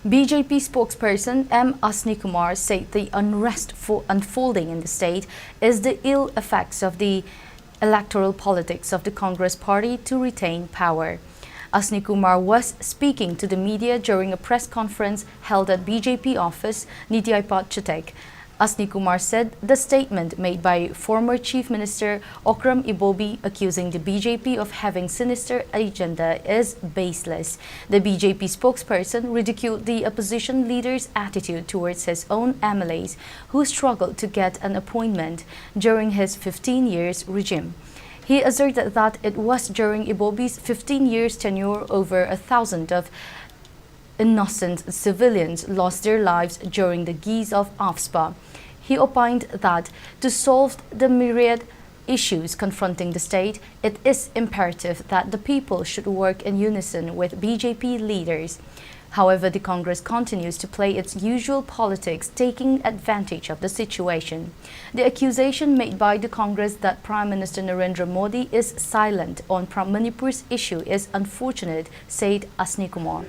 BJP spokesperson M. Asni Kumar said the unrest unfolding in the state is the ill effects of the electoral politics of the Congress party to retain power. Asni Kumar was speaking to the media during a press conference held at BJP office, Niti Aipad Chutek. Asni Kumar said the statement made by former Chief Minister Okram Ibobi accusing the BJP of having sinister agenda is baseless. The BJP spokesperson ridiculed the opposition leader's attitude towards his own MLAs who struggled to get an appointment during his 15 years regime. He asserted that it was during Ibobi's 15 years tenure over 1,000 of innocent civilians lost their lives during the guise of AFSPA. He opined that to solve the myriad issues confronting the state, it is imperative that the people should work in unison with BJP leaders. However, the Congress continues to play its usual politics, taking advantage of the situation. The accusation made by the Congress that Prime Minister Narendra Modi is silent on Manipur's issue is unfortunate, said Asni Kumar.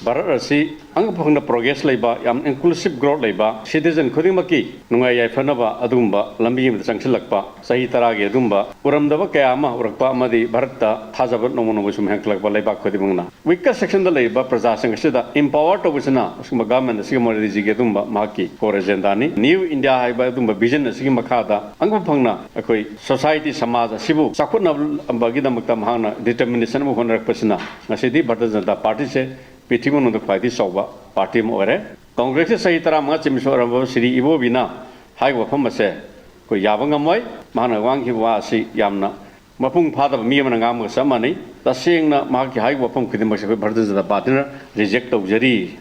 Bharat asi angapangna progress laiba yam inclusive growth laiba citizen khudimaki nungai yaifanaba adumba lambi am changsilakpa sahi tarage adumba uramdaba kayama urakpa amadi bharatta thajabat nomono sum hanklakba laiba khudimangna weaker section da laiba praja sangasida empower to busna usma government sigmori jige adumba maki core agenda ni new india haiba adumba vision asigi makhada angapangna akoi society samaj sibu sakutna ambagi damakta mahana determination mo honarak pasina ngasidi bharatiya janata party se Pitimo no Padi Soba, Party More, Congress Saitara Machim Sri Ibobina, High Wapamase, Yavangamoy, Mana Wangi Wasi Yamna, Mapung part of Miamangam with some money, the saying that Marki High Wapam Kidimash of the partner, reject of Jeri.